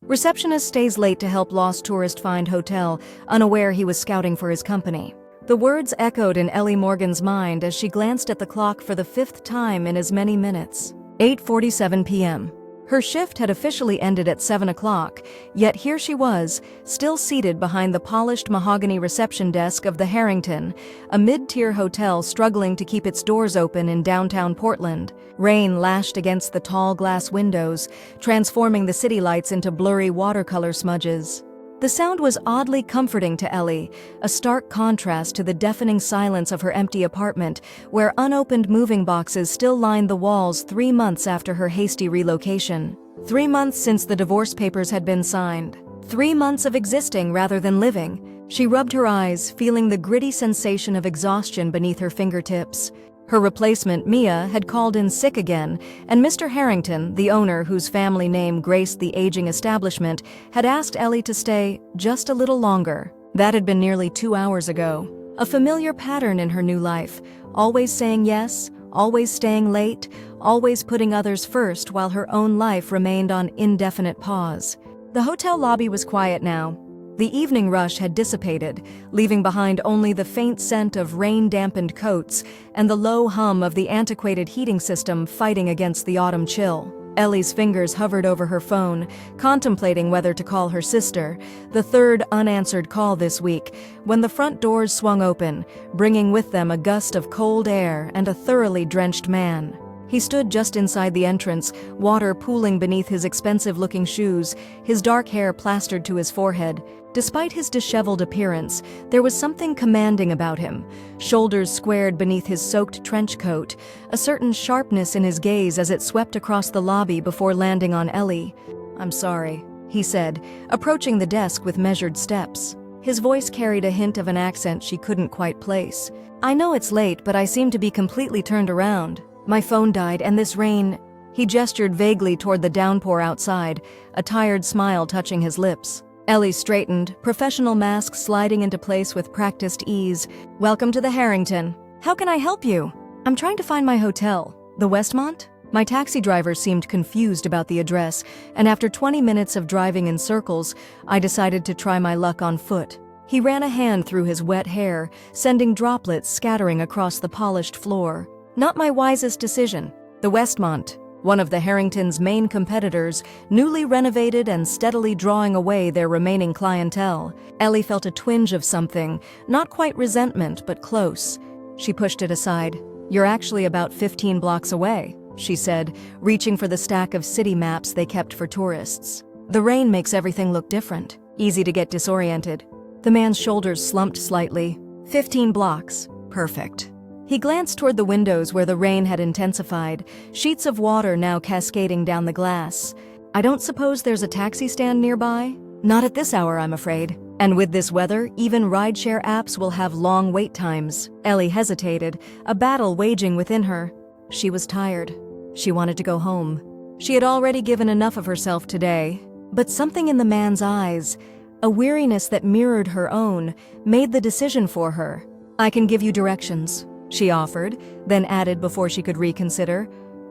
Receptionist stays late to help lost tourist find hotel, unaware he was scouting for his company. The words echoed in Ellie Morgan's mind as she glanced at the clock for the fifth time in as many minutes. 8:47 p.m. Her shift had officially ended at 7 o'clock, yet here she was, still seated behind the polished mahogany reception desk of the Harrington, a mid-tier hotel struggling to keep its doors open in downtown Portland. Rain lashed against the tall glass windows, transforming the city lights into blurry watercolor smudges. The sound was oddly comforting to Ellie, a stark contrast to the deafening silence of her empty apartment, where unopened moving boxes still lined the walls 3 months after her hasty relocation. 3 months since the divorce papers had been signed. 3 months of existing rather than living. She rubbed her eyes, feeling the gritty sensation of exhaustion beneath her fingertips. Her replacement, Mia, had called in sick again, and Mr. Harrington, the owner whose family name graced the aging establishment, had asked Ellie to stay just a little longer. That had been nearly 2 hours ago. A familiar pattern in her new life, always saying yes, always staying late, always putting others first while her own life remained on indefinite pause. The hotel lobby was quiet now. The evening rush had dissipated, leaving behind only the faint scent of rain-dampened coats and the low hum of the antiquated heating system fighting against the autumn chill. Ellie's fingers hovered over her phone, contemplating whether to call her sister, the third unanswered call this week, when the front doors swung open, bringing with them a gust of cold air and a thoroughly drenched man. He stood just inside the entrance, water pooling beneath his expensive-looking shoes, his dark hair plastered to his forehead. Despite his disheveled appearance, there was something commanding about him, shoulders squared beneath his soaked trench coat, a certain sharpness in his gaze as it swept across the lobby before landing on Ellie. "I'm sorry," he said, approaching the desk with measured steps. His voice carried a hint of an accent she couldn't quite place. "I know it's late, but I seem to be completely turned around. My phone died, and this rain—" He gestured vaguely toward the downpour outside, a tired smile touching his lips. Ellie straightened, professional mask sliding into place with practiced ease. "Welcome to the Harrington. How can I help you?" "I'm trying to find my hotel. The Westmont?" My taxi driver seemed confused about the address, and after 20 minutes of driving in circles, I decided to try my luck on foot. He ran a hand through his wet hair, sending droplets scattering across the polished floor. Not my wisest decision. The Westmont, one of the Harrington's main competitors, newly renovated and steadily drawing away their remaining clientele. Ellie felt a twinge of something, not quite resentment, but close. She pushed it aside. "You're actually about 15 blocks away," she said, reaching for the stack of city maps they kept for tourists. "The rain makes everything look different. Easy to get disoriented." The man's shoulders slumped slightly. 15 blocks. Perfect. He glanced toward the windows where the rain had intensified, sheets of water now cascading down the glass. "I don't suppose there's a taxi stand nearby?" "Not at this hour, I'm afraid. And with this weather, even rideshare apps will have long wait times." Ellie hesitated, a battle waging within her. She was tired. She wanted to go home. She had already given enough of herself today. But something in the man's eyes, a weariness that mirrored her own, made the decision for her. "I can give you directions," she offered, then added before she could reconsider,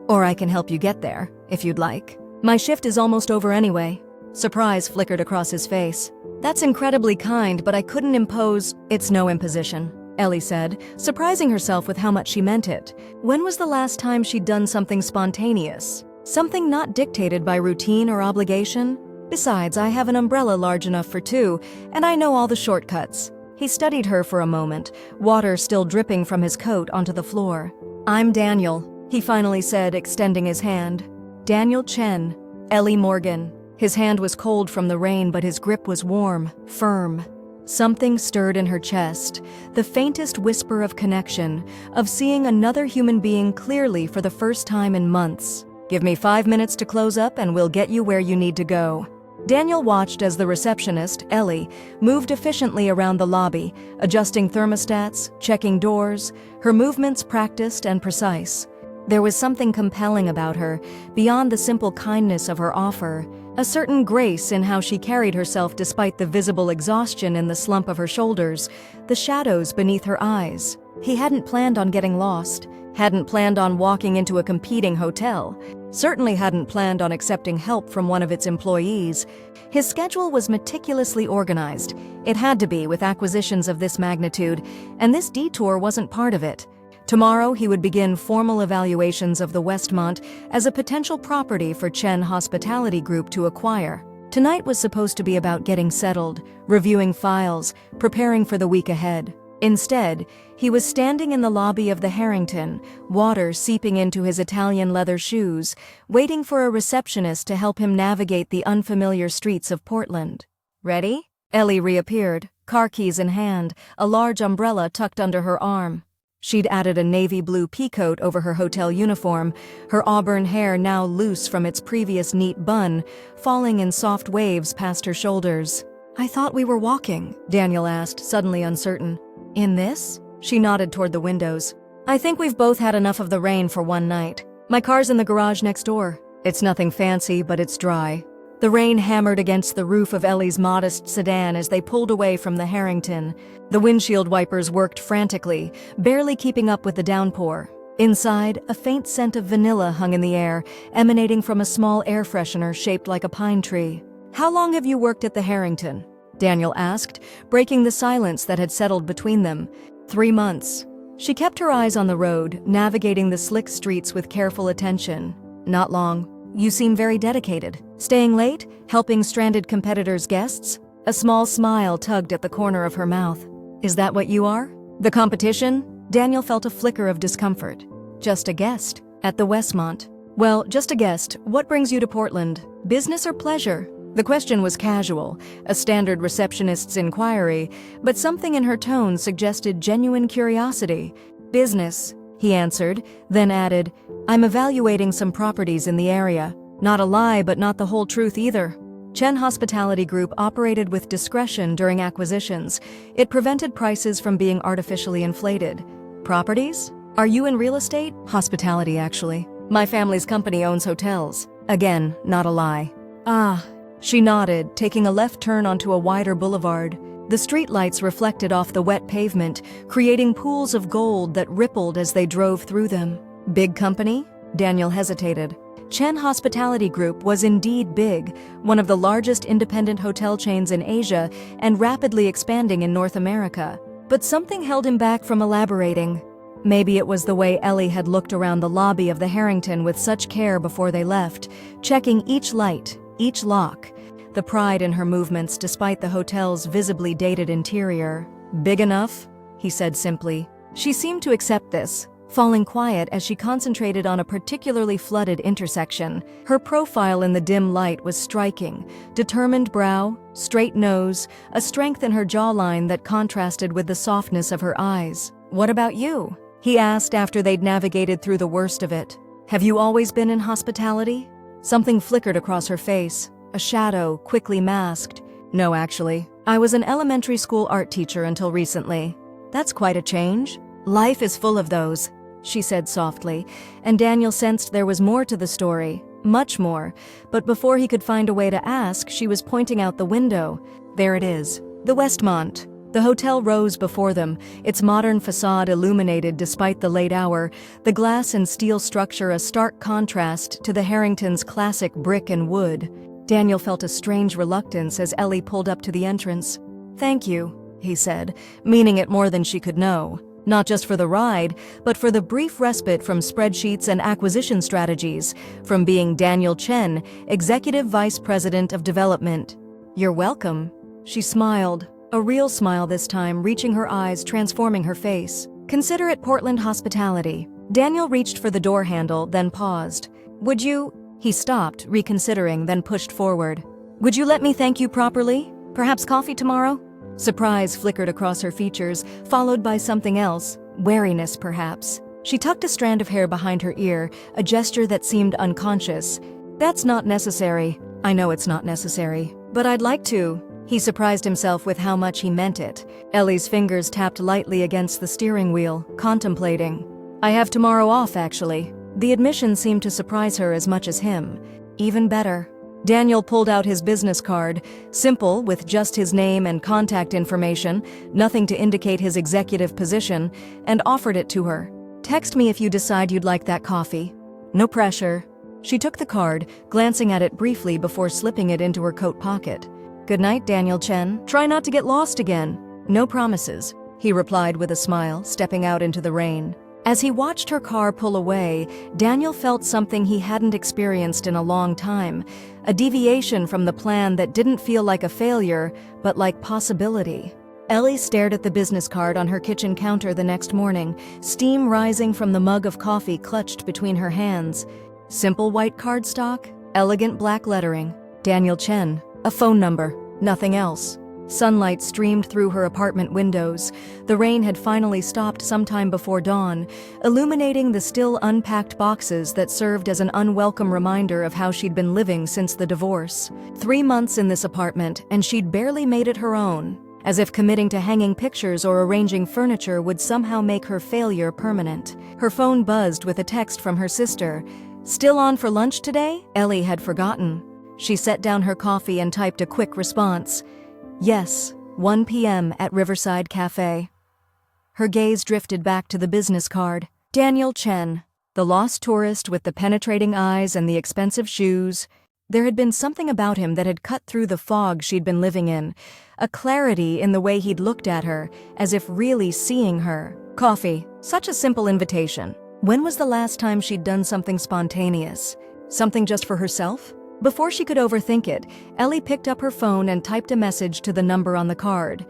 "Or I can help you get there, if you'd like. My shift is almost over anyway." Surprise flickered across his face. "That's incredibly kind, but I couldn't impose—" "It's no imposition," Ellie said, surprising herself with how much she meant it. When was the last time she'd done something spontaneous? Something not dictated by routine or obligation? Besides, I have an umbrella large enough for two, and I know all the shortcuts. He studied her for a moment, water still dripping from his coat onto the floor. "I'm Daniel," he finally said, extending his hand. "Daniel Chen, Ellie Morgan." His hand was cold from the rain, but his grip was warm, firm. Something stirred in her chest, the faintest whisper of connection, of seeing another human being clearly for the first time in months. "Give me 5 minutes to close up and we'll get you where you need to go." Daniel watched as the receptionist, Ellie, moved efficiently around the lobby, adjusting thermostats, checking doors, her movements practiced and precise. There was something compelling about her, beyond the simple kindness of her offer, a certain grace in how she carried herself despite the visible exhaustion in the slump of her shoulders, the shadows beneath her eyes. He hadn't planned on getting lost, hadn't planned on walking into a competing hotel. certainly hadn't planned on accepting help from one of its employees. His schedule was meticulously organized. It had to be with acquisitions of this magnitude, and this detour wasn't part of it. Tomorrow, he would begin formal evaluations of the Westmont as a potential property for Chen Hospitality Group to acquire. Tonight was supposed to be about getting settled, reviewing files, preparing for the week ahead. Instead, he was standing in the lobby of the Harrington, water seeping into his Italian leather shoes, waiting for a receptionist to help him navigate the unfamiliar streets of Portland. "Ready?" Ellie reappeared, car keys in hand, a large umbrella tucked under her arm. She'd added a navy blue peacoat over her hotel uniform, her auburn hair now loose from its previous neat bun, falling in soft waves past her shoulders. "I thought we were walking," Daniel asked, suddenly uncertain. "In this?" She nodded toward the windows. "I think we've both had enough of the rain for one night. My car's in the garage next door. It's nothing fancy, but it's dry." The rain hammered against the roof of Ellie's modest sedan as they pulled away from the Harrington. The windshield wipers worked frantically, barely keeping up with the downpour. Inside, a faint scent of vanilla hung in the air, emanating from a small air freshener shaped like a pine tree. "How long have you worked at the Harrington?" Daniel asked, breaking the silence that had settled between them. 3 months. She kept her eyes on the road, navigating the slick streets with careful attention. "Not long. You seem very dedicated. Staying late? Helping stranded competitors' guests?" A small smile tugged at the corner of her mouth. "Is that what you are? The competition?" Daniel felt a flicker of discomfort. "Just a guest. At the Westmont." "Well, just a guest. What brings you to Portland? Business or pleasure?" The question was casual, a standard receptionist's inquiry, but something in her tone suggested genuine curiosity. "Business," he answered, then added, "I'm evaluating some properties in the area." Not a lie, but not the whole truth either. Chen Hospitality Group operated with discretion during acquisitions. It prevented prices from being artificially inflated. "Properties? Are you in real estate?" "Hospitality, actually. My family's company owns hotels." Again, not a lie. "Ah." She nodded, taking a left turn onto a wider boulevard. The streetlights reflected off the wet pavement, creating pools of gold that rippled as they drove through them. "Big company?" Daniel hesitated. Chen Hospitality Group was indeed big, one of the largest independent hotel chains in Asia and rapidly expanding in North America. But something held him back from elaborating. Maybe it was the way Ellie had looked around the lobby of the Harrington with such care before they left, checking each light, each lock. The pride in her movements despite the hotel's visibly dated interior. "Big enough?" he said simply. She seemed to accept this, falling quiet as she concentrated on a particularly flooded intersection. Her profile in the dim light was striking. Determined brow, straight nose, a strength in her jawline that contrasted with the softness of her eyes. "What about you?" he asked after they'd navigated through the worst of it. "Have you always been in hospitality?" Something flickered across her face, a shadow quickly masked. "No, actually. I was an elementary school art teacher until recently." "That's quite a change." "Life is full of those," she said softly, and Daniel sensed there was more to the story, much more, but before he could find a way to ask, she was pointing out the window. "There it is. The Westmont." The hotel rose before them, its modern facade illuminated despite the late hour, the glass and steel structure a stark contrast to the Harrington's classic brick and wood. Daniel felt a strange reluctance as Ellie pulled up to the entrance. "Thank you," he said, meaning it more than she could know. Not just for the ride, but for the brief respite from spreadsheets and acquisition strategies, from being Daniel Chen, Executive Vice President of Development. "You're welcome." She smiled, a real smile this time, reaching her eyes, transforming her face. "Consider it Portland hospitality." Daniel reached for the door handle, then paused. "Would you—" He stopped, reconsidering, then pushed forward. "Would you let me thank you properly? Perhaps coffee tomorrow?" Surprise flickered across her features, followed by something else, wariness perhaps. She tucked a strand of hair behind her ear, a gesture that seemed unconscious. "That's not necessary." "I know it's not necessary, but I'd like to." He surprised himself with how much he meant it. Ellie's fingers tapped lightly against the steering wheel, contemplating. "I have tomorrow off, actually." The admission seemed to surprise her as much as him. Even better. Daniel pulled out his business card, simple, with just his name and contact information, nothing to indicate his executive position, and offered it to her. "Text me if you decide you'd like that coffee." "No pressure." She took the card, glancing at it briefly before slipping it into her coat pocket. "Good night, Daniel Chen. Try not to get lost again." "No promises," he replied with a smile, stepping out into the rain. As he watched her car pull away, Daniel felt something he hadn't experienced in a long time, a deviation from the plan that didn't feel like a failure, but like possibility. Ellie stared at the business card on her kitchen counter the next morning, steam rising from the mug of coffee clutched between her hands. Simple white cardstock, elegant black lettering, Daniel Chen, a phone number, nothing else. Sunlight streamed through her apartment windows. The rain had finally stopped sometime before dawn, illuminating the still unpacked boxes that served as an unwelcome reminder of how she'd been living since the divorce. 3 months in this apartment, and she'd barely made it her own, as if committing to hanging pictures or arranging furniture would somehow make her failure permanent. Her phone buzzed with a text from her sister. "Still on for lunch today?" Ellie had forgotten. She set down her coffee and typed a quick response. "Yes, 1 p.m. at Riverside Cafe." Her gaze drifted back to the business card. Daniel Chen, the lost tourist with the penetrating eyes and the expensive shoes. There had been something about him that had cut through the fog she'd been living in, a clarity in the way he'd looked at her, as if really seeing her. Coffee, such a simple invitation. When was the last time she'd done something spontaneous? Something just for herself? Before she could overthink it, Ellie picked up her phone and typed a message to the number on the card.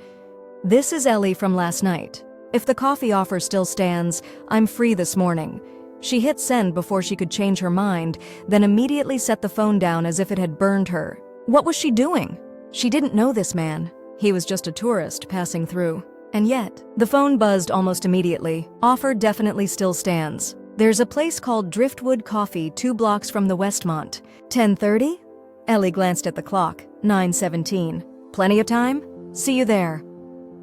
"This is Ellie from last night. If the coffee offer still stands, I'm free this morning." She hit send before she could change her mind, then immediately set the phone down as if it had burned her. What was she doing? She didn't know this man. He was just a tourist passing through. And yet, the phone buzzed almost immediately. "Offer definitely still stands. There's a place called Driftwood Coffee 2 blocks from the Westmont. 10:30? Ellie glanced at the clock. 9:17. "Plenty of time? See you there."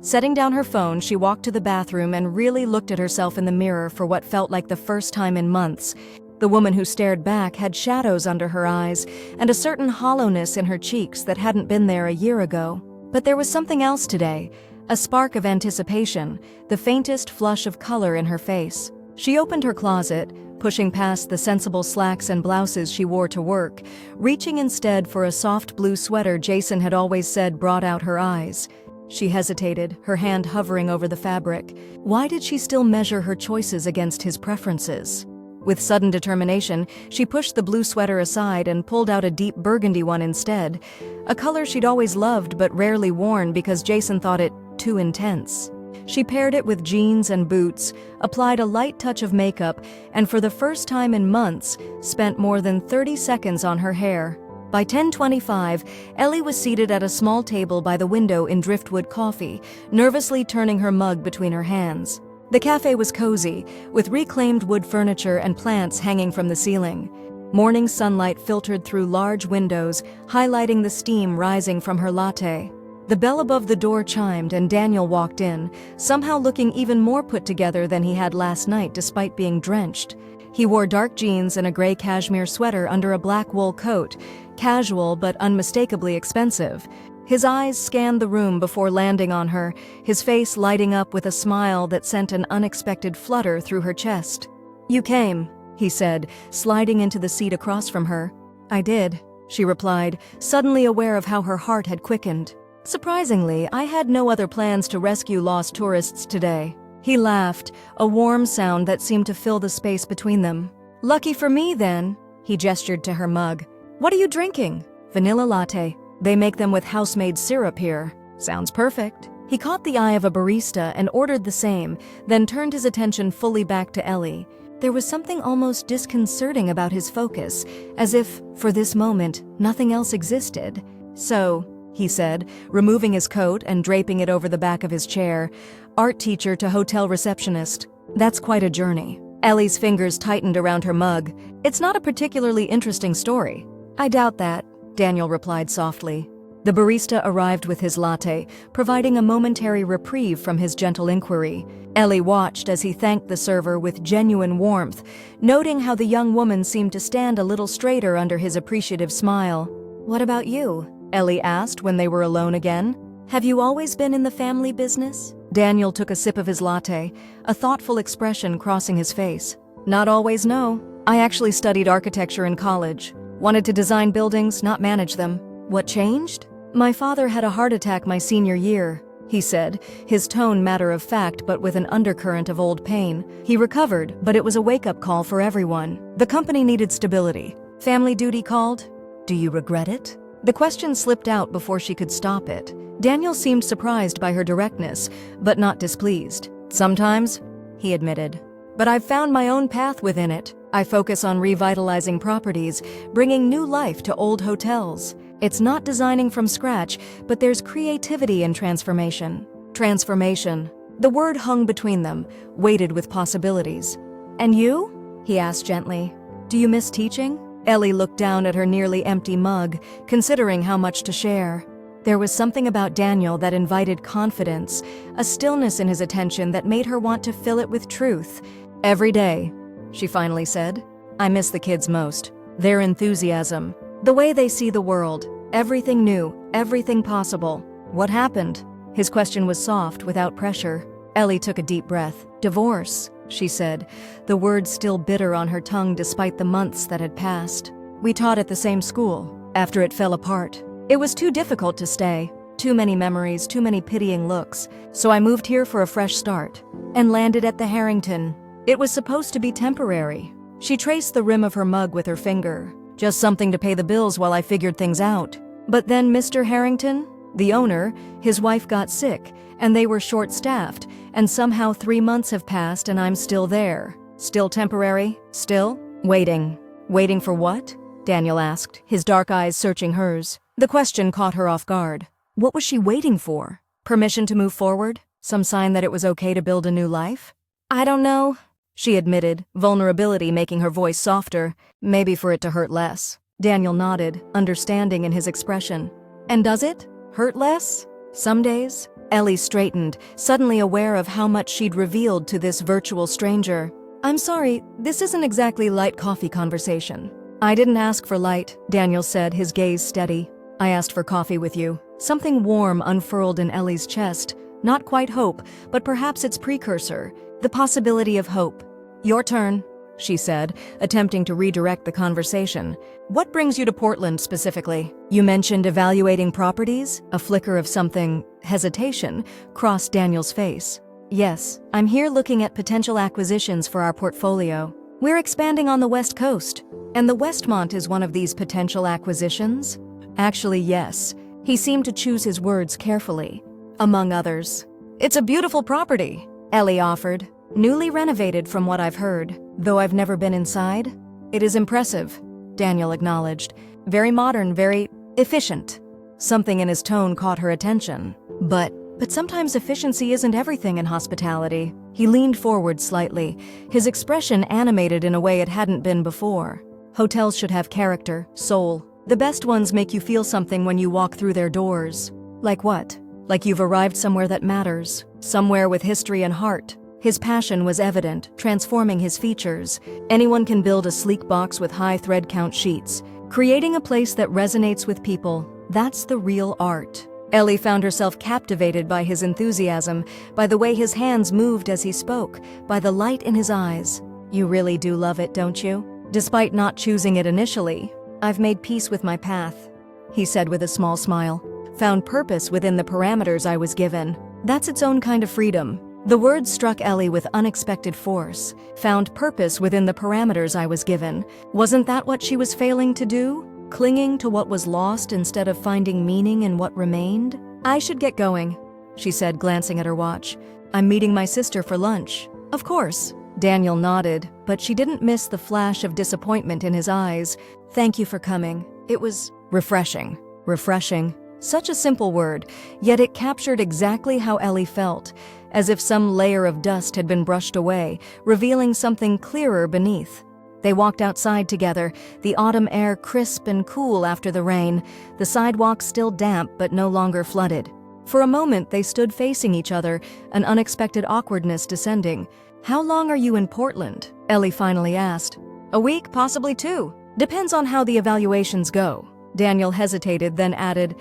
Setting down her phone, she walked to the bathroom and really looked at herself in the mirror for what felt like the first time in months. The woman who stared back had shadows under her eyes and a certain hollowness in her cheeks that hadn't been there a year ago. But there was something else today, a spark of anticipation, the faintest flush of color in her face. She opened her closet, pushing past the sensible slacks and blouses she wore to work, reaching instead for a soft blue sweater Jason had always said brought out her eyes. She hesitated, her hand hovering over the fabric. Why did she still measure her choices against his preferences? With sudden determination, she pushed the blue sweater aside and pulled out a deep burgundy one instead, a color she'd always loved but rarely worn because Jason thought it too intense. She paired it with jeans and boots, applied a light touch of makeup, and for the first time in months, spent more than 30 seconds on her hair. By 10:25, Ellie was seated at a small table by the window in Driftwood Coffee, nervously turning her mug between her hands. The cafe was cozy, with reclaimed wood furniture and plants hanging from the ceiling. Morning sunlight filtered through large windows, highlighting the steam rising from her latte. The bell above the door chimed and Daniel walked in, somehow looking even more put together than he had last night despite being drenched. He wore dark jeans and a gray cashmere sweater under a black wool coat, casual but unmistakably expensive. His eyes scanned the room before landing on her, his face lighting up with a smile that sent an unexpected flutter through her chest. "You came," he said, sliding into the seat across from her. "I did," she replied, suddenly aware of how her heart had quickened. "Surprisingly, I had no other plans to rescue lost tourists today." He laughed, a warm sound that seemed to fill the space between them. "Lucky for me, then." He gestured to her mug. "What are you drinking?" "Vanilla latte. They make them with house-made syrup here." "Sounds perfect." He caught the eye of a barista and ordered the same, then turned his attention fully back to Ellie. There was something almost disconcerting about his focus, as if, for this moment, nothing else existed. "So," he said, removing his coat and draping it over the back of his chair, "art teacher to hotel receptionist. That's quite a journey." Ellie's fingers tightened around her mug. "It's not a particularly interesting story." "I doubt that," Daniel replied softly. The barista arrived with his latte, providing a momentary reprieve from his gentle inquiry. Ellie watched as he thanked the server with genuine warmth, noting how the young woman seemed to stand a little straighter under his appreciative smile. "What about you?" Ellie asked when they were alone again. "Have you always been in the family business?" Daniel took a sip of his latte, a thoughtful expression crossing his face. "Not always, no. I actually studied architecture in college. Wanted to design buildings, not manage them. What changed? My father had a heart attack my senior year, he said, his tone matter of fact but with an undercurrent of old pain. He recovered, but it was a wake-up call for everyone. The company needed stability. Family duty called. Do you regret it? The question slipped out before she could stop it. Daniel seemed surprised by her directness, but not displeased. Sometimes, he admitted. But I've found my own path within it. I focus on revitalizing properties, bringing new life to old hotels. It's not designing from scratch, but there's creativity in transformation. Transformation. The word hung between them, weighted with possibilities. And you? He asked gently. Do you miss teaching? Ellie looked down at her nearly empty mug, considering how much to share. There was something about Daniel that invited confidence, a stillness in his attention that made her want to fill it with truth. Every day, she finally said. I miss the kids most. Their enthusiasm. The way they see the world. Everything new, everything possible. What happened? His question was soft, without pressure. Ellie took a deep breath. Divorce, she said, the words still bitter on her tongue despite the months that had passed. We taught at the same school. After it fell apart, it was too difficult to stay. Too many memories, too many pitying looks. So I moved here for a fresh start and landed at the Harrington. It was supposed to be temporary. She traced the rim of her mug with her finger. Just something to pay the bills while I figured things out. But then Mr. Harrington, the owner, his wife got sick, and they were short-staffed, and somehow 3 months have passed and I'm still there. Still temporary? Still? Waiting. Waiting for what? Daniel asked, his dark eyes searching hers. The question caught her off guard. What was she waiting for? Permission to move forward? Some sign that it was okay to build a new life? I don't know, she admitted, vulnerability making her voice softer, maybe for it to hurt less. Daniel nodded, understanding in his expression. And does it? Hurt less? Some days? Ellie straightened, suddenly aware of how much she'd revealed to this virtual stranger. I'm sorry, this isn't exactly light coffee conversation. I didn't ask for light, Daniel said, his gaze steady. I asked for coffee with you. Something warm unfurled in Ellie's chest. Not quite hope, but perhaps its precursor. The possibility of hope. Your turn, she said, attempting to redirect the conversation. What brings you to Portland specifically? You mentioned evaluating properties? A flicker of something, hesitation, crossed Daniel's face. Yes, I'm here looking at potential acquisitions for our portfolio. We're expanding on the West Coast. And the Westmont is one of these potential acquisitions? Actually, yes. He seemed to choose his words carefully. Among others. It's a beautiful property, Ellie offered. Newly renovated from what I've heard, though I've never been inside. It is impressive, Daniel acknowledged. Very modern, very efficient. Something in his tone caught her attention. But sometimes efficiency isn't everything in hospitality. He leaned forward slightly, his expression animated in a way it hadn't been before. Hotels should have character, soul. The best ones make you feel something when you walk through their doors. Like what? Like you've arrived somewhere that matters. Somewhere with history and heart. His passion was evident, transforming his features. Anyone can build a sleek box with high thread count sheets. Creating a place that resonates with people, that's the real art. Ellie found herself captivated by his enthusiasm, by the way his hands moved as he spoke, by the light in his eyes. You really do love it, don't you? Despite not choosing it initially, I've made peace with my path, he said with a small smile. Found purpose within the parameters I was given. That's its own kind of freedom. The words struck Ellie with unexpected force. Found purpose within the parameters I was given. Wasn't that what she was failing to do? Clinging to what was lost instead of finding meaning in what remained? I should get going, she said, glancing at her watch. I'm meeting my sister for lunch. Of course. Daniel nodded, but she didn't miss the flash of disappointment in his eyes. Thank you for coming. It was refreshing. Refreshing. Such a simple word, yet it captured exactly how Ellie felt, as if some layer of dust had been brushed away, revealing something clearer beneath. They walked outside together, the autumn air crisp and cool after the rain, the sidewalks still damp but no longer flooded. For a moment they stood facing each other, an unexpected awkwardness descending. How long are you in Portland? Ellie finally asked. A week, possibly 2. Depends on how the evaluations go. Daniel hesitated, then added,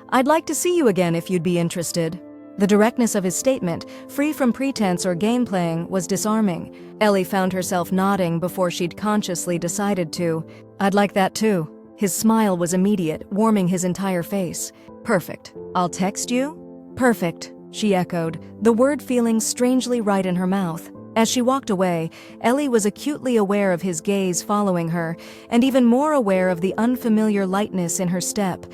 I'd like to see you again if you'd be interested. The directness of his statement, free from pretense or game-playing, was disarming. Ellie found herself nodding before she'd consciously decided to. "I'd like that too." His smile was immediate, warming his entire face. "Perfect. I'll text you?" "Perfect," she echoed, the word feeling strangely right in her mouth. As she walked away, Ellie was acutely aware of his gaze following her, and even more aware of the unfamiliar lightness in her step,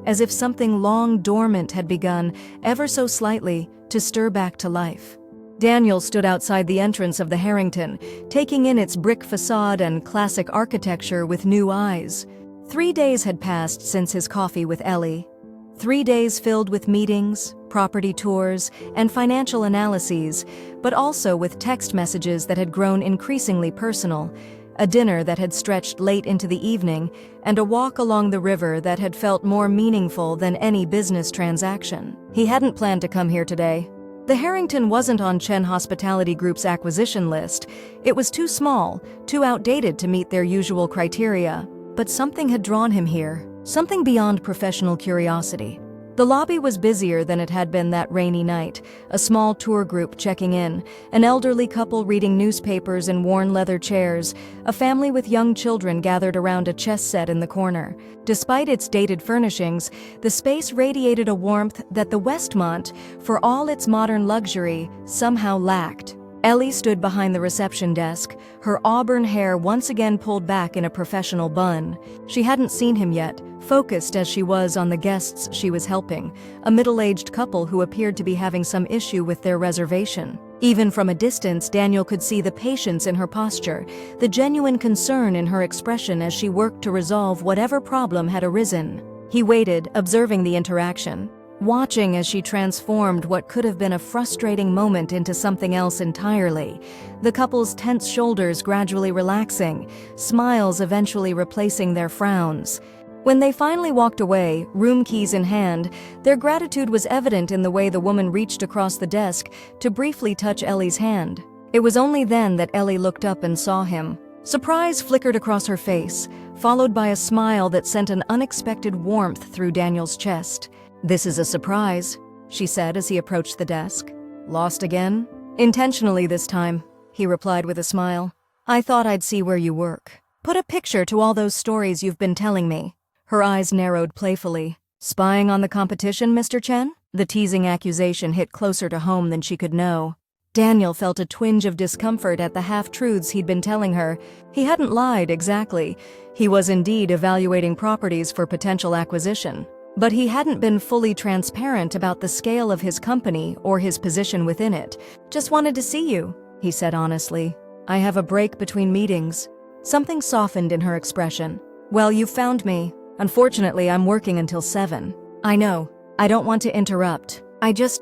as if something long dormant had begun, ever so slightly, to stir back to life. Daniel stood outside the entrance of the Harrington, taking in its brick facade and classic architecture with new eyes. 3 days had passed since his coffee with Ellie. 3 days filled with meetings, property tours, and financial analyses, but also with text messages that had grown increasingly personal, a dinner that had stretched late into the evening, and a walk along the river that had felt more meaningful than any business transaction. He hadn't planned to come here today. The Harrington wasn't on Chen Hospitality Group's acquisition list. It was too small, too outdated to meet their usual criteria. But something had drawn him here, something beyond professional curiosity. The lobby was busier than it had been that rainy night, a small tour group checking in, an elderly couple reading newspapers in worn leather chairs, a family with young children gathered around a chess set in the corner. Despite its dated furnishings, the space radiated a warmth that the Westmont, for all its modern luxury, somehow lacked. Ellie stood behind the reception desk, her auburn hair once again pulled back in a professional bun. She hadn't seen him yet, focused as she was on the guests she was helping, a middle-aged couple who appeared to be having some issue with their reservation. Even from a distance, Daniel could see the patience in her posture, the genuine concern in her expression as she worked to resolve whatever problem had arisen. He waited, observing the interaction, watching as she transformed what could have been a frustrating moment into something else entirely, the couple's tense shoulders gradually relaxing, smiles eventually replacing their frowns. When they finally walked away, room keys in hand, their gratitude was evident in the way the woman reached across the desk to briefly touch Ellie's hand. It was only then that Ellie looked up and saw him. Surprise flickered across her face, followed by a smile that sent an unexpected warmth through Daniel's chest. "This is a surprise," she said as he approached the desk. "Lost again?" "Intentionally this time," he replied with a smile. "I thought I'd see where you work. Put a picture to all those stories you've been telling me." Her eyes narrowed playfully. "Spying on the competition, Mr. Chen?" The teasing accusation hit closer to home than she could know. Daniel felt a twinge of discomfort at the half-truths he'd been telling her. He hadn't lied exactly. He was indeed evaluating properties for potential acquisition. But he hadn't been fully transparent about the scale of his company or his position within it. "Just wanted to see you," he said honestly. "I have a break between meetings." Something softened in her expression. "Well, you found me. Unfortunately, I'm working until 7. "I know. I don't want to interrupt.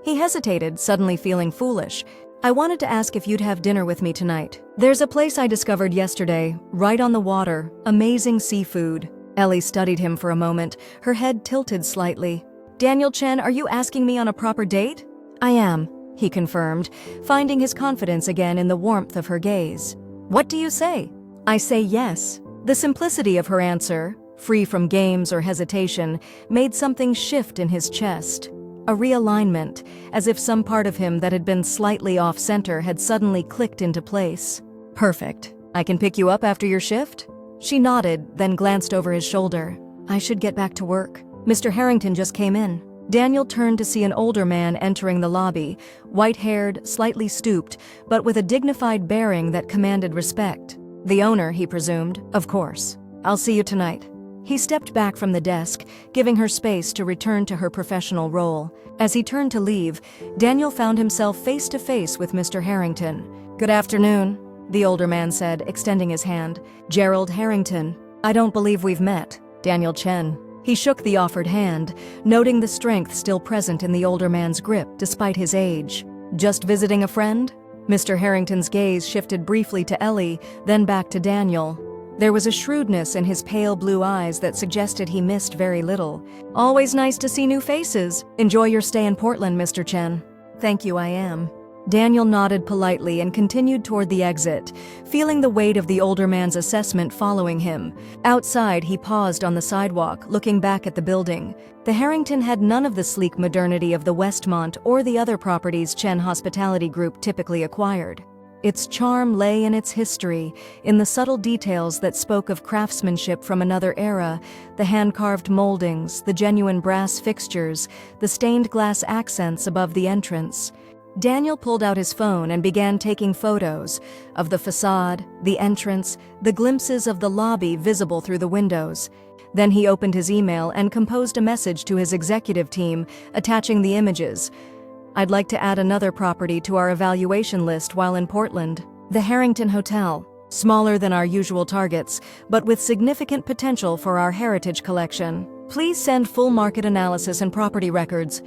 He hesitated, suddenly feeling foolish. "I wanted to ask if you'd have dinner with me tonight. There's a place I discovered yesterday, right on the water, amazing seafood." Ellie studied him for a moment, her head tilted slightly. "Daniel Chen, are you asking me on a proper date?" "I am," he confirmed, finding his confidence again in the warmth of her gaze. "What do you say?" "I say yes." The simplicity of her answer, free from games or hesitation, made something shift in his chest. A realignment, as if some part of him that had been slightly off-center had suddenly clicked into place. "Perfect. I can pick you up after your shift?" She nodded, then glanced over his shoulder. "I should get back to work. Mr. Harrington just came in." Daniel turned to see an older man entering the lobby, white-haired, slightly stooped, but with a dignified bearing that commanded respect. The owner, he presumed. "Of course. I'll see you tonight." He stepped back from the desk, giving her space to return to her professional role. As he turned to leave, Daniel found himself face to face with Mr. Harrington. "Good afternoon," the older man said, extending his hand. "Gerald Harrington. I don't believe we've met. Daniel Chen." He shook the offered hand, noting the strength still present in the older man's grip despite his age. "Just visiting a friend?" Mr. Harrington's gaze shifted briefly to Ellie, then back to Daniel. There was a shrewdness in his pale blue eyes that suggested he missed very little. "Always nice to see new faces. Enjoy your stay in Portland, Mr. Chen." "Thank you, I am." Daniel nodded politely and continued toward the exit, feeling the weight of the older man's assessment following him. Outside, he paused on the sidewalk, looking back at the building. The Harrington had none of the sleek modernity of the Westmont or the other properties Chen Hospitality Group typically acquired. Its charm lay in its history, in the subtle details that spoke of craftsmanship from another era, the hand-carved moldings, the genuine brass fixtures, the stained glass accents above the entrance. Daniel pulled out his phone and began taking photos of the facade, the entrance, the glimpses of the lobby visible through the windows. Then he opened his email and composed a message to his executive team, attaching the images. "I'd like to add another property to our evaluation list while in Portland. The Harrington Hotel. Smaller than our usual targets, but with significant potential for our heritage collection. Please send full market analysis and property records."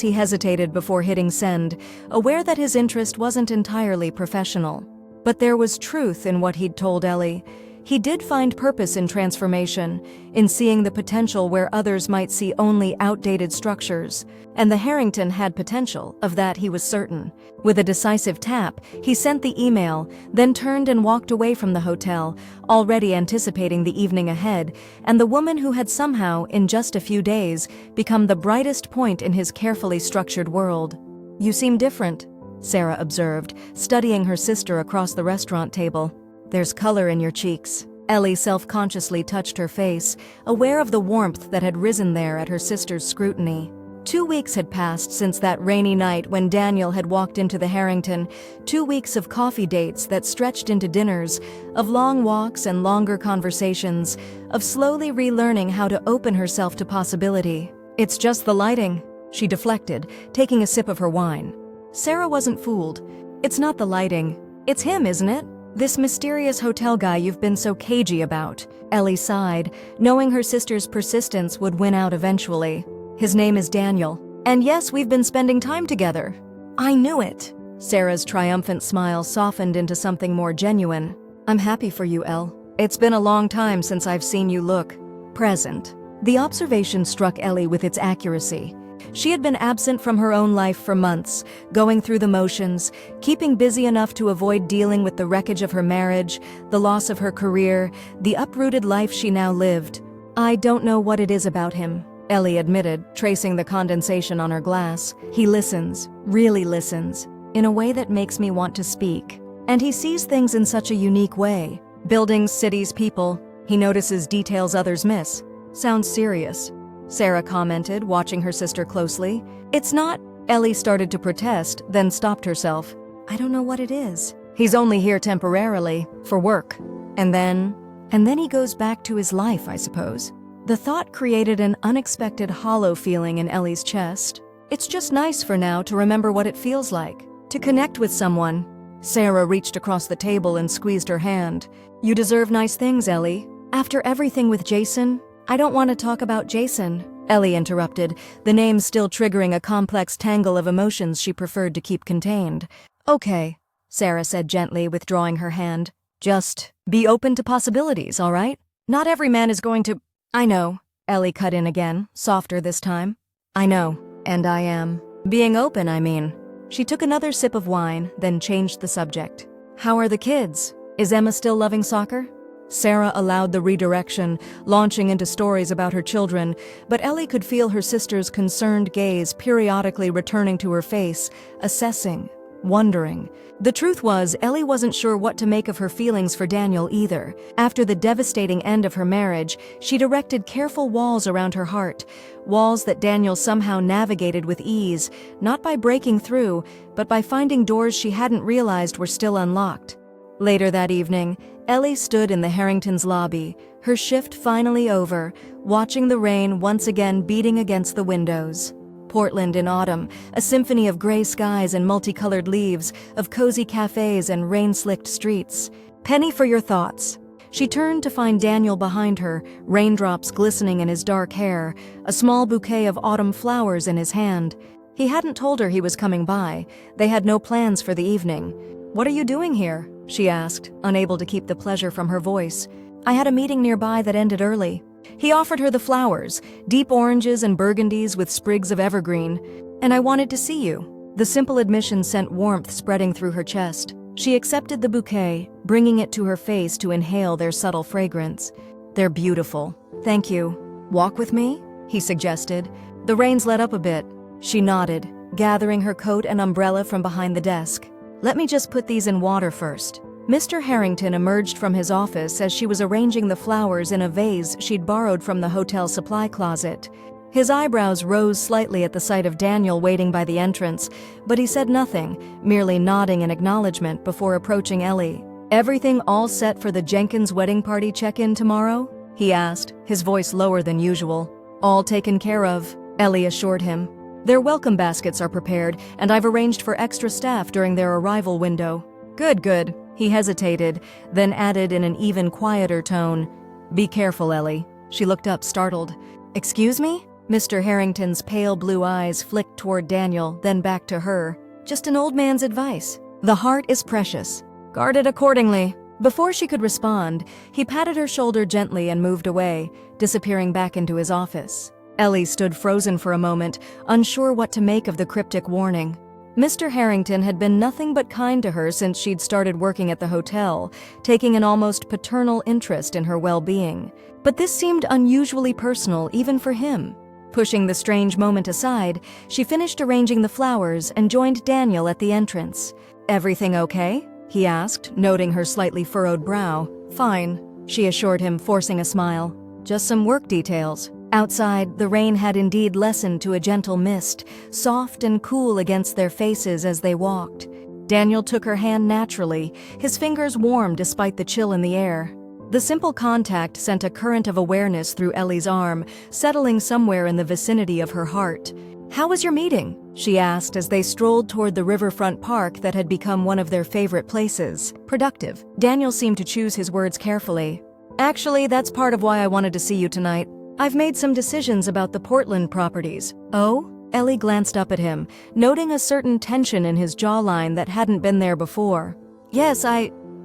He hesitated before hitting send, aware that his interest wasn't entirely professional. But there was truth in what he'd told Ellie. He did find purpose in transformation, in seeing the potential where others might see only outdated structures. And the Harrington had potential, of that he was certain. With a decisive tap, he sent the email, then turned and walked away from the hotel, already anticipating the evening ahead, and the woman who had somehow, in just a few days, become the brightest point in his carefully structured world. "You seem different," Sarah observed, studying her sister across the restaurant table. "There's color in your cheeks." Ellie self-consciously touched her face, aware of the warmth that had risen there at her sister's scrutiny. 2 weeks had passed since that rainy night when Daniel had walked into the Harrington, 2 weeks of coffee dates that stretched into dinners, of long walks and longer conversations, of slowly relearning how to open herself to possibility. "It's just the lighting," she deflected, taking a sip of her wine. Sarah wasn't fooled. "It's not the lighting. It's him, isn't it? This mysterious hotel guy you've been so cagey about." Ellie sighed, knowing her sister's persistence would win out eventually. "His name is Daniel. And yes, we've been spending time together." "I knew it." Sarah's triumphant smile softened into something more genuine. "I'm happy for you, Elle. It's been a long time since I've seen you look present." The observation struck Ellie with its accuracy. She had been absent from her own life for months, going through the motions, keeping busy enough to avoid dealing with the wreckage of her marriage, the loss of her career, the uprooted life she now lived. "I don't know what it is about him," Ellie admitted, tracing the condensation on her glass. "He listens, really listens, in a way that makes me want to speak. And he sees things in such a unique way. Buildings, cities, people. He notices details others miss." "Sounds serious," Sarah commented, watching her sister closely. "It's not," Ellie started to protest, then stopped herself. "I don't know what it is. He's only here temporarily, for work. And then he goes back to his life, I suppose." The thought created an unexpected hollow feeling in Ellie's chest. "It's just nice for now to remember what it feels like, to connect with someone." Sarah reached across the table and squeezed her hand. "You deserve nice things, Ellie. After everything with Jason—" "I don't want to talk about Jason," Ellie interrupted, the name still triggering a complex tangle of emotions she preferred to keep contained. "Okay," Sarah said gently, withdrawing her hand. "Just be open to possibilities, all right? Not every man is going to—" "I know," Ellie cut in again, softer this time. "I know, and I am. Being open, I mean." She took another sip of wine, then changed the subject. "How are the kids? Is Emma still loving soccer?" Sarah allowed the redirection, launching into stories about her children, but Ellie could feel her sister's concerned gaze periodically returning to her face, assessing, wondering. The truth was, Ellie wasn't sure what to make of her feelings for Daniel either. After the devastating end of her marriage, she'd erected careful walls around her heart, walls that Daniel somehow navigated with ease, not by breaking through, but by finding doors she hadn't realized were still unlocked. Later that evening, Ellie stood in the Harrington's lobby, her shift finally over, watching the rain once again beating against the windows. Portland in autumn, a symphony of gray skies and multicolored leaves, of cozy cafes and rain-slicked streets. "Penny for your thoughts." She turned to find Daniel behind her, raindrops glistening in his dark hair, a small bouquet of autumn flowers in his hand. He hadn't told her he was coming by. They had no plans for the evening. "What are you doing here?" she asked, unable to keep the pleasure from her voice. "I had a meeting nearby that ended early." He offered her the flowers, deep oranges and burgundies with sprigs of evergreen. "And I wanted to see you." The simple admission sent warmth spreading through her chest. She accepted the bouquet, bringing it to her face to inhale their subtle fragrance. "They're beautiful. Thank you. Walk with me?" he suggested. The rains let up a bit. She nodded, gathering her coat and umbrella from behind the desk. "Let me just put these in water first." Mr. Harrington emerged from his office as she was arranging the flowers in a vase she'd borrowed from the hotel supply closet. His eyebrows rose slightly at the sight of Daniel waiting by the entrance, but he said nothing, merely nodding in acknowledgement before approaching Ellie. "Everything all set for the Jenkins wedding party check-in tomorrow?" he asked, his voice lower than usual. "All taken care of," Ellie assured him. "Their welcome baskets are prepared, and I've arranged for extra staff during their arrival window." "Good, good." He hesitated, then added in an even quieter tone, "Be careful, Ellie." She looked up, startled. "Excuse me?" Mr. Harrington's pale blue eyes flicked toward Daniel, then back to her. "Just an old man's advice. The heart is precious. Guard it accordingly." Before she could respond, he patted her shoulder gently and moved away, disappearing back into his office. Ellie stood frozen for a moment, unsure what to make of the cryptic warning. Mr. Harrington had been nothing but kind to her since she'd started working at the hotel, taking an almost paternal interest in her well-being. But this seemed unusually personal even for him. Pushing the strange moment aside, she finished arranging the flowers and joined Daniel at the entrance. "Everything okay?" he asked, noting her slightly furrowed brow. "Fine," she assured him, forcing a smile. "Just some work details." Outside, the rain had indeed lessened to a gentle mist, soft and cool against their faces as they walked. Daniel took her hand naturally, his fingers warm despite the chill in the air. The simple contact sent a current of awareness through Ellie's arm, settling somewhere in the vicinity of her heart. "How was your meeting?" she asked as they strolled toward the riverfront park that had become one of their favorite places. "Productive." Daniel seemed to choose his words carefully. "Actually, that's part of why I wanted to see you tonight. I've made some decisions about the Portland properties." "Oh?" Ellie glanced up at him, noting a certain tension in his jawline that hadn't been there before. "Yes,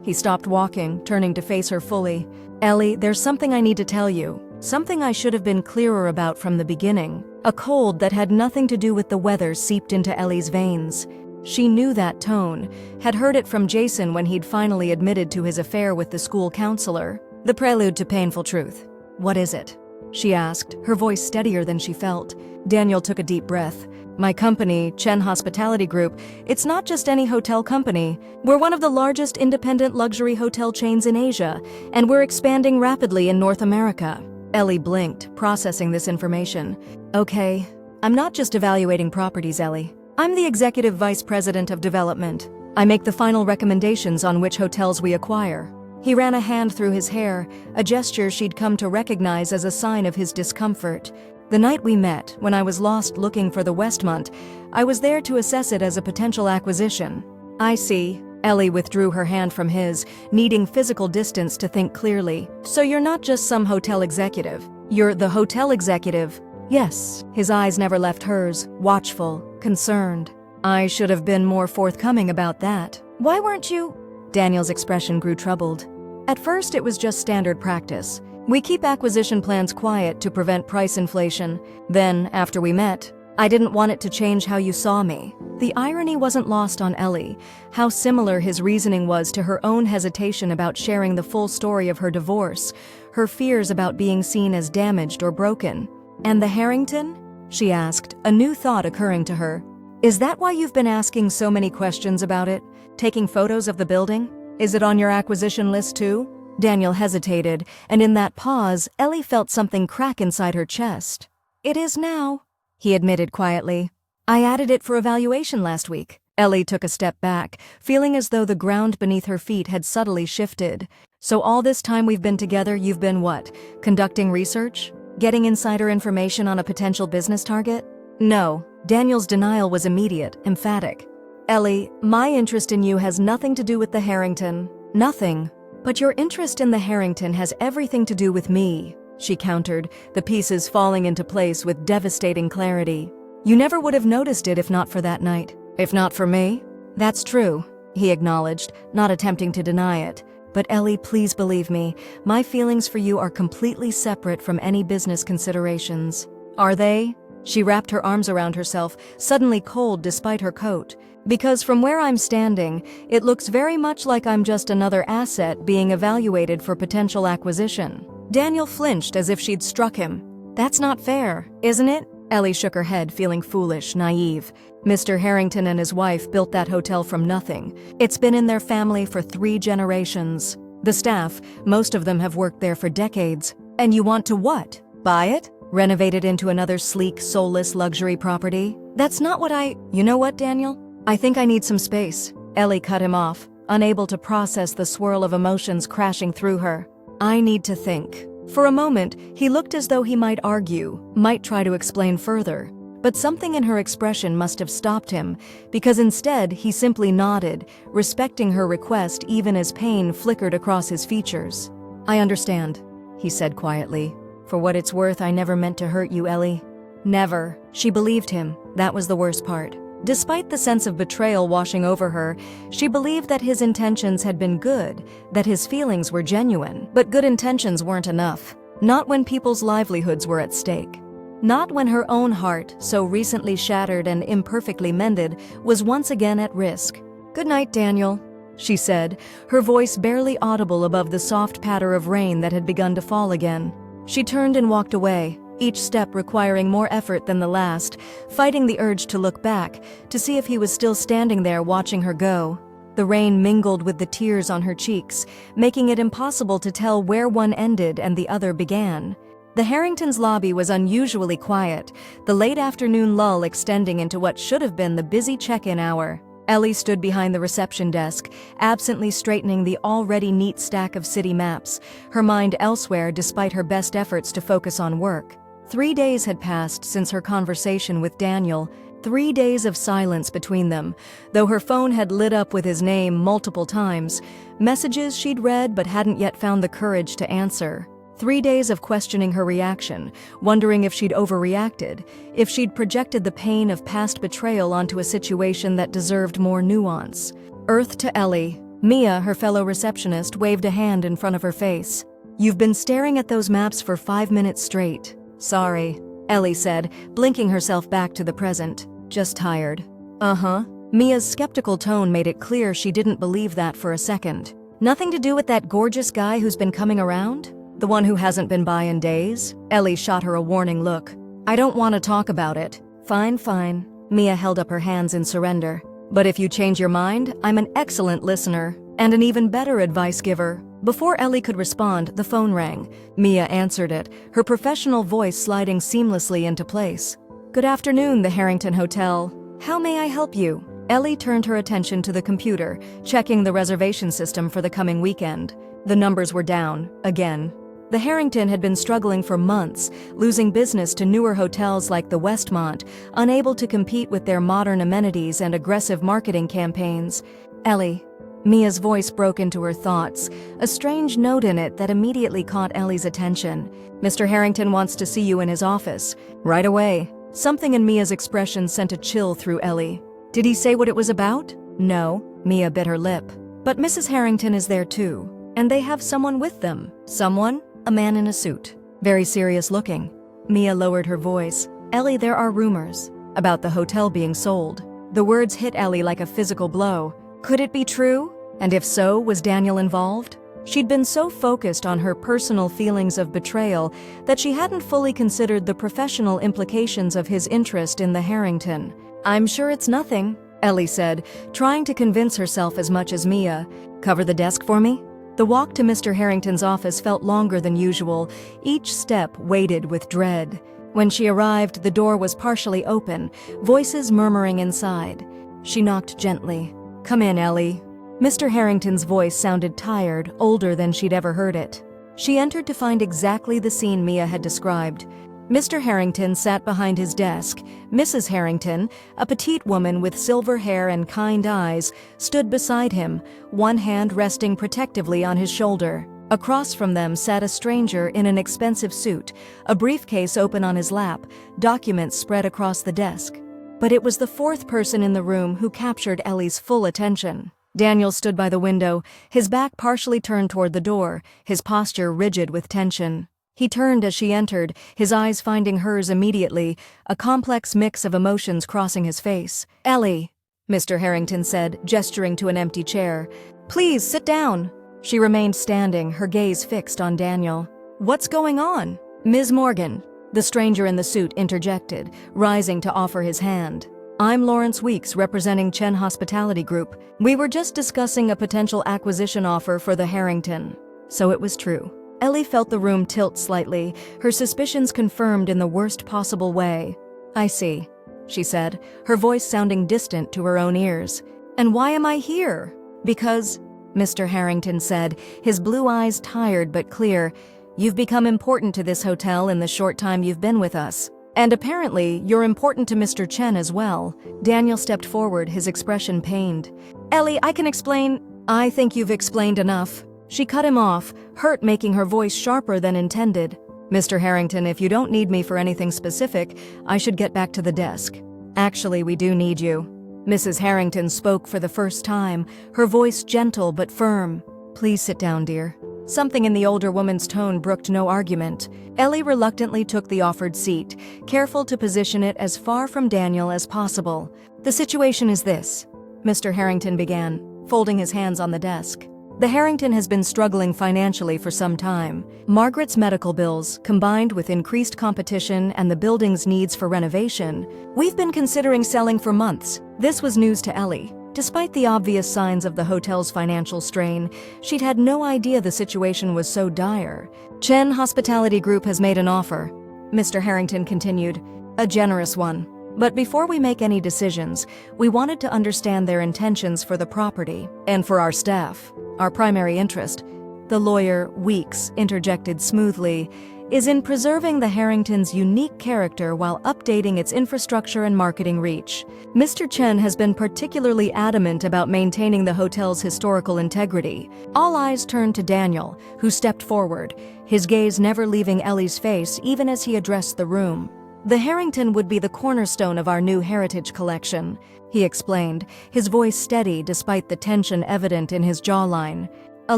He stopped walking, turning to face her fully. "Ellie, there's something I need to tell you. Something I should have been clearer about from the beginning." A cold that had nothing to do with the weather seeped into Ellie's veins. She knew that tone, had heard it from Jason when he'd finally admitted to his affair with the school counselor. The prelude to painful truth. "What is it?" she asked, her voice steadier than she felt. Daniel took a deep breath. "My company, Chen Hospitality Group, it's not just any hotel company. We're one of the largest independent luxury hotel chains in Asia, and we're expanding rapidly in North America." Ellie blinked, processing this information. "Okay, I'm not just evaluating properties, Ellie. I'm the Executive Vice President of Development. I make the final recommendations on which hotels we acquire." He ran a hand through his hair, a gesture she'd come to recognize as a sign of his discomfort. "The night we met, when I was lost looking for the Westmont, I was there to assess it as a potential acquisition." "I see." Ellie withdrew her hand from his, needing physical distance to think clearly. "So you're not just some hotel executive. You're the hotel executive." "Yes." His eyes never left hers, watchful, concerned. "I should have been more forthcoming about that." "Why weren't you?" Daniel's expression grew troubled. "At first it was just standard practice. We keep acquisition plans quiet to prevent price inflation. Then, after we met, I didn't want it to change how you saw me." The irony wasn't lost on Ellie, how similar his reasoning was to her own hesitation about sharing the full story of her divorce, her fears about being seen as damaged or broken. "And the Harrington?" she asked, a new thought occurring to her. "Is that why you've been asking so many questions about it? Taking photos of the building? Is it on your acquisition list too?" Daniel hesitated, and in that pause, Ellie felt something crack inside her chest. "It is now," he admitted quietly. "I added it for evaluation last week." Ellie took a step back, feeling as though the ground beneath her feet had subtly shifted. "So all this time we've been together, you've been what? Conducting research? Getting insider information on a potential business target?" "No." Daniel's denial was immediate, emphatic. "Ellie, my interest in you has nothing to do with the Harrington. Nothing. But your interest in the Harrington has everything to do with me," she countered, the pieces falling into place with devastating clarity. "You never would have noticed it if not for that night." "If not for me?" "That's true," he acknowledged, not attempting to deny it. "But Ellie, please believe me, my feelings for you are completely separate from any business considerations." "Are they?" She wrapped her arms around herself, suddenly cold despite her coat. Because from where I'm standing, it looks very much like I'm just another asset being evaluated for potential acquisition. Daniel flinched as if she'd struck him. That's not fair, isn't it? Ellie shook her head, feeling foolish, naive. Mr. Harrington and his wife built that hotel from nothing. It's been in their family for 3 generations. The staff, most of them have worked there for decades. And you want to what? Buy it? Renovate it into another sleek, soulless luxury property? That's not what You know what, Daniel? I think I need some space. Ellie cut him off, unable to process the swirl of emotions crashing through her. I need to think. For a moment, he looked as though he might argue, might try to explain further. But something in her expression must have stopped him, because instead he simply nodded, respecting her request even as pain flickered across his features. I understand, he said quietly. For what it's worth, I never meant to hurt you, Ellie. Never. She believed him. That was the worst part. Despite the sense of betrayal washing over her, she believed that his intentions had been good, that his feelings were genuine. But good intentions weren't enough. Not when people's livelihoods were at stake. Not when her own heart, so recently shattered and imperfectly mended, was once again at risk. Good night, Daniel, she said, her voice barely audible above the soft patter of rain that had begun to fall again. She turned and walked away, each step requiring more effort than the last, fighting the urge to look back, to see if he was still standing there watching her go. The rain mingled with the tears on her cheeks, making it impossible to tell where one ended and the other began. The Harringtons' lobby was unusually quiet, the late afternoon lull extending into what should have been the busy check-in hour. Ellie stood behind the reception desk, absently straightening the already neat stack of city maps, her mind elsewhere despite her best efforts to focus on work. 3 days had passed since her conversation with Daniel, 3 days of silence between them, though her phone had lit up with his name multiple times, messages she'd read but hadn't yet found the courage to answer. 3 days of questioning her reaction, wondering if she'd overreacted, if she'd projected the pain of past betrayal onto a situation that deserved more nuance. Earth to Ellie. Mia, her fellow receptionist, waved a hand in front of her face. You've been staring at those maps for 5 minutes straight. Sorry, Ellie said, blinking herself back to the present. Just tired. Uh-huh. Mia's skeptical tone made it clear she didn't believe that for a second. Nothing to do with that gorgeous guy who's been coming around? The one who hasn't been by in days? Ellie shot her a warning look. I don't want to talk about it. Fine, fine. Mia held up her hands in surrender. But if you change your mind, I'm an excellent listener, and an even better advice giver. Before Ellie could respond, the phone rang. Mia answered it, her professional voice sliding seamlessly into place. Good afternoon, the Harrington Hotel. How may I help you? Ellie turned her attention to the computer, checking the reservation system for the coming weekend. The numbers were down, again. The Harrington had been struggling for months, losing business to newer hotels like the Westmont, unable to compete with their modern amenities and aggressive marketing campaigns. Ellie. Mia's voice broke into her thoughts, a strange note in it that immediately caught Ellie's attention. Mr. Harrington wants to see you in his office. Right away. Something in Mia's expression sent a chill through Ellie. Did he say what it was about? No. Mia bit her lip. But Mrs. Harrington is there too. And they have someone with them. Someone? A man in a suit. Very serious looking. Mia lowered her voice. Ellie, there are rumors about the hotel being sold. The words hit Ellie like a physical blow. Could it be true? And if so, was Daniel involved? She'd been so focused on her personal feelings of betrayal that she hadn't fully considered the professional implications of his interest in the Harrington. I'm sure it's nothing, Ellie said, trying to convince herself as much as Mia. Cover the desk for me? The walk to Mr. Harrington's office felt longer than usual, each step weighted with dread. When she arrived, the door was partially open, voices murmuring inside. She knocked gently. Come in, Ellie. Mr. Harrington's voice sounded tired, older than she'd ever heard it. She entered to find exactly the scene Mia had described. Mr. Harrington sat behind his desk. Mrs. Harrington, a petite woman with silver hair and kind eyes, stood beside him, one hand resting protectively on his shoulder. Across from them sat a stranger in an expensive suit, a briefcase open on his lap, documents spread across the desk. But it was the fourth person in the room who captured Ellie's full attention. Daniel stood by the window, his back partially turned toward the door, his posture rigid with tension. He turned as she entered, his eyes finding hers immediately, a complex mix of emotions crossing his face. "Ellie," Mr. Harrington said, gesturing to an empty chair. "Please, sit down." She remained standing, her gaze fixed on Daniel. "What's going on?" "Ms. Morgan," the stranger in the suit interjected, rising to offer his hand. "I'm Lawrence Weeks, representing Chen Hospitality Group. We were just discussing a potential acquisition offer for the Harrington." So it was true. Ellie felt the room tilt slightly, her suspicions confirmed in the worst possible way. "I see," she said, her voice sounding distant to her own ears. "And why am I here?" "Because," Mr. Harrington said, his blue eyes tired but clear, "you've become important to this hotel in the short time you've been with us. And apparently, you're important to Mr. Chen as well." Daniel stepped forward, his expression pained. "Ellie, I can explain." "I think you've explained enough." She cut him off, hurt making her voice sharper than intended. "Mr. Harrington, if you don't need me for anything specific, I should get back to the desk." "Actually, we do need you." Mrs. Harrington spoke for the first time, her voice gentle but firm. "Please sit down, dear." Something in the older woman's tone brooked no argument. Ellie reluctantly took the offered seat, careful to position it as far from Daniel as possible. "The situation is this," Mr. Harrington began, folding his hands on the desk. "The Harrington has been struggling financially for some time. Margaret's medical bills, combined with increased competition and the building's needs for renovation, we've been considering selling for months." This was news to Ellie. Despite the obvious signs of the hotel's financial strain, she'd had no idea the situation was so dire. "Chen Hospitality Group has made an offer," Mr. Harrington continued, "a generous one. But before we make any decisions, we wanted to understand their intentions for the property and for our staff. Our primary interest," the lawyer, Weeks, interjected smoothly, "is in preserving the Harrington's unique character while updating its infrastructure and marketing reach. Mr. Chen has been particularly adamant about maintaining the hotel's historical integrity." All eyes turned to Daniel, who stepped forward, his gaze never leaving Ellie's face even as he addressed the room. "The Harrington would be the cornerstone of our new heritage collection," he explained, his voice steady despite the tension evident in his jawline. "A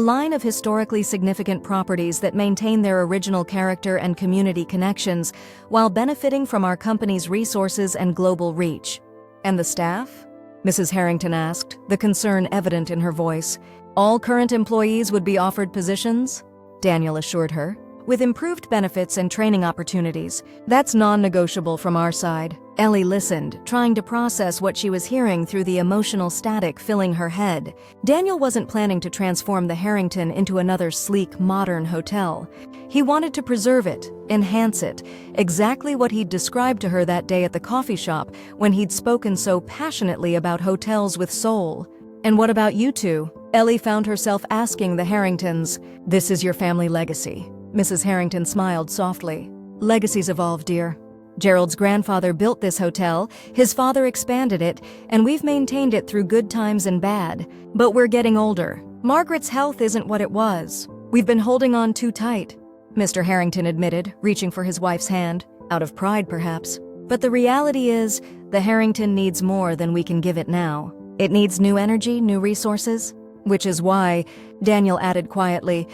line of historically significant properties that maintain their original character and community connections while benefiting from our company's resources and global reach." "And the staff?" Mrs. Harrington asked, the concern evident in her voice. "All current employees would be offered positions?" Daniel assured her. "With improved benefits and training opportunities. That's non-negotiable from our side." Ellie listened, trying to process what she was hearing through the emotional static filling her head. Daniel wasn't planning to transform the Harrington into another sleek, modern hotel. He wanted to preserve it, enhance it, exactly what he'd described to her that day at the coffee shop when he'd spoken so passionately about hotels with soul. "And what about you two?" Ellie found herself asking the Harringtons. "This is your family legacy." Mrs. Harrington smiled softly. "Legacies evolve, dear. Gerald's grandfather built this hotel, his father expanded it, and we've maintained it through good times and bad. But we're getting older. Margaret's health isn't what it was. We've been holding on too tight," Mr. Harrington admitted, reaching for his wife's hand, out of pride perhaps. "But the reality is, the Harrington needs more than we can give it now. It needs new energy, new resources. Which is why," Daniel added quietly,